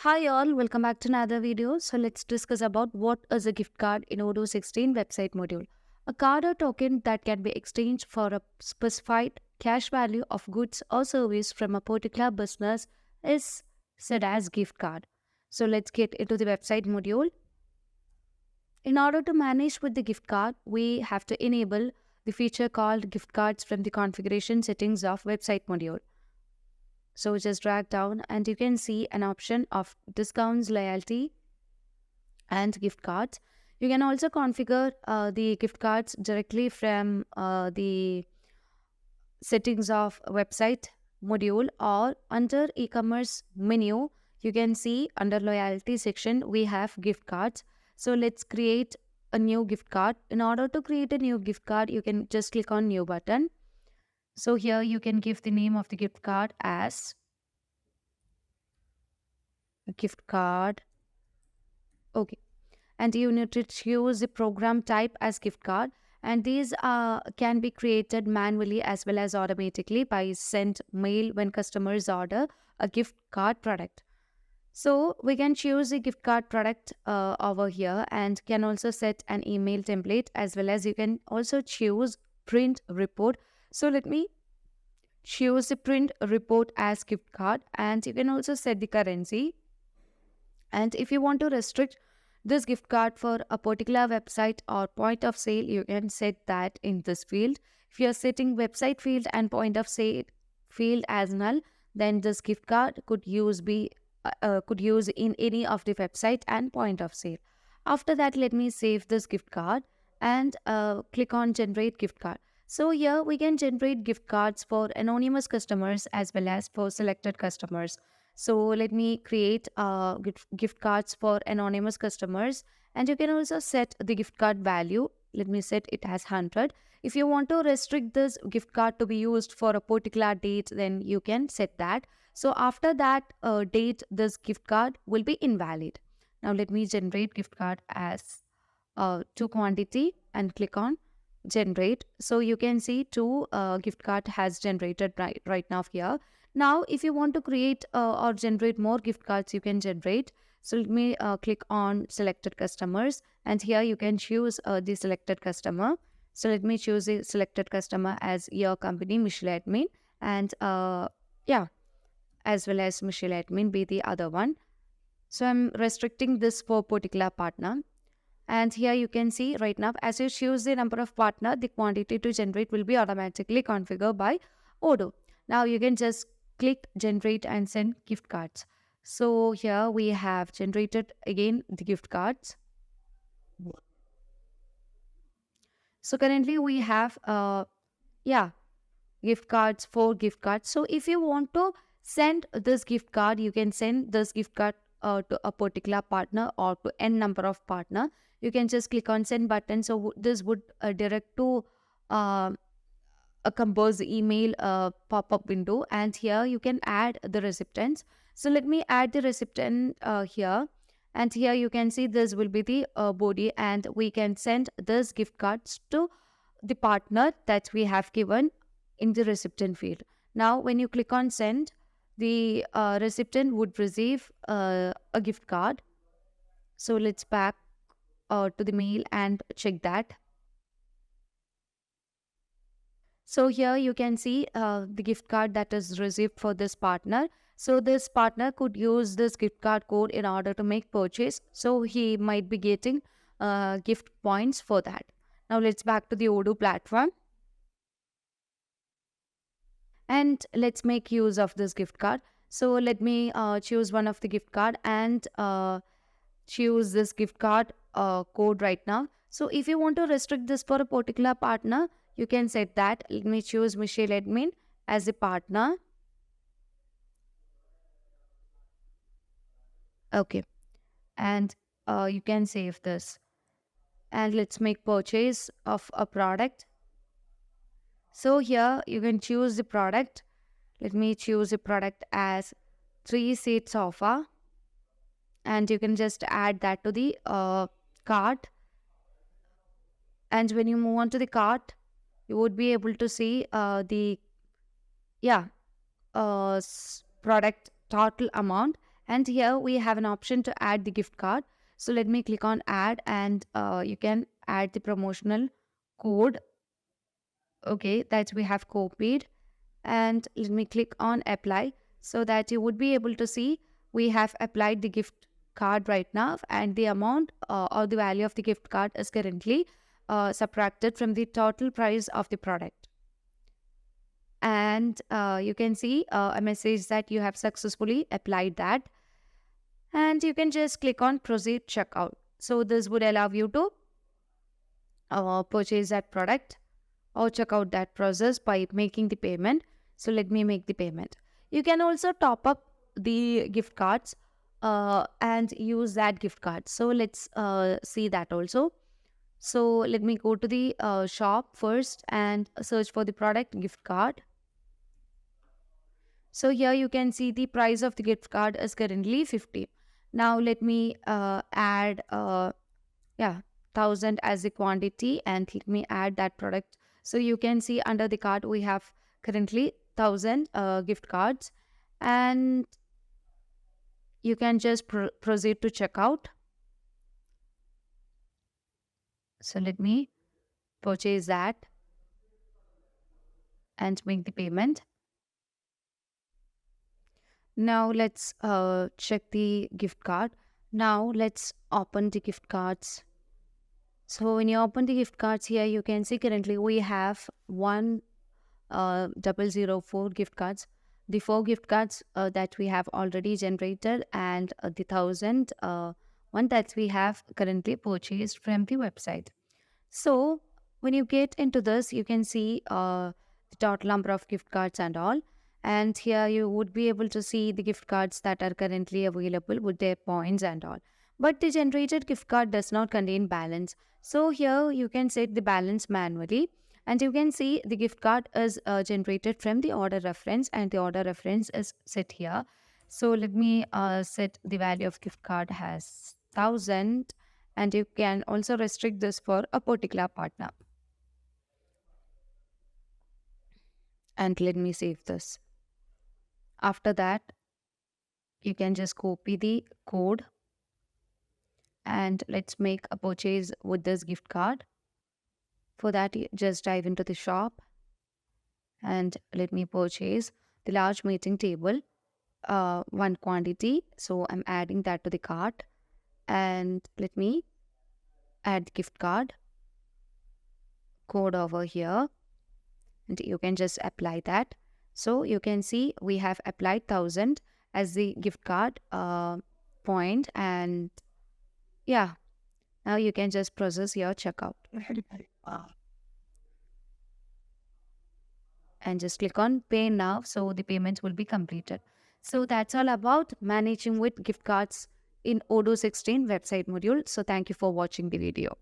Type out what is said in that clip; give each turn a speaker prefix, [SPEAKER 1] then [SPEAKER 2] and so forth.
[SPEAKER 1] Hi all, welcome back to another video. So let's discuss about what is a gift card in Odoo 16 website module. A card or token that can be exchanged for a specified cash value of goods or service from a particular business is said as gift card. So let's get into the website module. In order to manage with the gift card, we have to enable the feature called gift cards from the configuration settings of website module. So just drag down and you can see an option of discounts, loyalty and gift cards. You can also configure the gift cards directly from the settings of website module or under e-commerce menu. You can see under loyalty section we have gift cards. So let's create a new gift card. In order to create a new gift card, you can just click on new button. So here you can give the name of the gift card as gift card. Okay. And you need to choose the program type as gift card, and these can be created manually as well as automatically by sent mail when customers order a gift card product. So we can choose the gift card product over here and can also set an email template, as well as you can also choose print report. So let me choose the print report as gift card, and you can also set the currency. And if you want to restrict this gift card for a particular website or point of sale, you can set that in this field. If you are setting website field and point of sale field as null, then this gift card could use in any of the website and point of sale. After that, let me save this gift card and click on generate gift card. So here we can generate gift cards for anonymous customers as well as for selected customers. So let me create gift cards for anonymous customers, and you can also set the gift card value. Let me set it as 100. If you want to restrict this gift card to be used for a particular date, then you can set that. So after that date, this gift card will be invalid. Now let me generate gift card as to quantity and click on generate. So you can see two gift card has generated right now here. Now if you want to create or generate more gift cards, you can generate. So let me click on selected customers, and here you can choose the selected customer. So let me choose the selected customer as your company Michelle admin, and yeah, as well as Michelle admin be the other one. So I'm restricting this for particular partner. And here you can see right now, as you choose the number of partner, the quantity to generate will be automatically configured by Odoo. Now you can just click generate and send gift cards. So here we have generated again the gift cards. So currently we have gift cards, 4 gift cards. So if you want to send this gift card, you can send this gift card to a particular partner or to n number of partner. You can just click on send button. So this would direct to uh, a compose email pop-up window, and here you can add the recipients. So let me add the recipient here, and here you can see this will be the body, and we can send this gift cards to the partner that we have given in the recipient field. Now when you click on send, the recipient would receive a gift card. So let's back to the mail and check that. So here you can see the gift card that is received for this partner. So this partner could use this gift card code in order to make purchase. So he might be getting gift points for that. Now let's back to the Odoo platform. And let's make use of this gift card. So let me choose one of the gift card and choose this gift card code right now. So if you want to restrict this for a particular partner, you can set that. Let me choose Michelle admin as a partner. Okay. And you can save this. And let's make purchase of a product. So here you can choose the product. Let me choose the product as 3-seat sofa. And you can just add that to the cart. And when you move on to the cart, you would be able to see the product total amount, And here we have an option to add the gift card. So let me click on add, and you can add the promotional code, okay, that we have copied. And let me click on apply, so that you would be able to see we have applied the gift card right now, and the amount or the value of the gift card is currently subtracted from the total price of the product. And you can see a message that you have successfully applied that, and you can just click on proceed checkout. So this would allow you to purchase that product or check out that process by making the payment. So let me make the payment. You can also top up the gift cards and use that gift card. So let's see that also. So let me go to the shop first and search for the product gift card. So here you can see the price of the gift card is currently 50. Now let me add 1000 as the quantity, and let me add that product. So you can see under the card we have currently 1000 gift cards, and you can just proceed to checkout. So let me purchase that and make the payment. Now let's check the gift card. Now let's open the gift cards. So when you open the gift cards here, you can see currently we have 1004 gift cards. The 4 gift cards that we have already generated, and the 1000 one that we have currently purchased from the website. So when you get into this, you can see the total number of gift cards and all. And here you would be able to see the gift cards that are currently available with their points and all. But the generated gift card does not contain balance. So here you can set the balance manually. And you can see the gift card is generated from the order reference, and the order reference is set here. So let me set the value of gift card as 1000, and you can also restrict this for a particular partner. And let me save this. After that, you can just copy the code, and let's make a purchase with this gift card. For that, you just dive into the shop, and let me purchase the large meeting table, one quantity. So I'm adding that to the cart, and let me add the gift card code over here, and you can just apply that. So you can see we have applied 1000 as the gift card point, and yeah, now you can just process your checkout. And just click on pay now, so the payment will be completed. So that's all about managing with gift cards in Odoo 16 website module. So thank you for watching the video.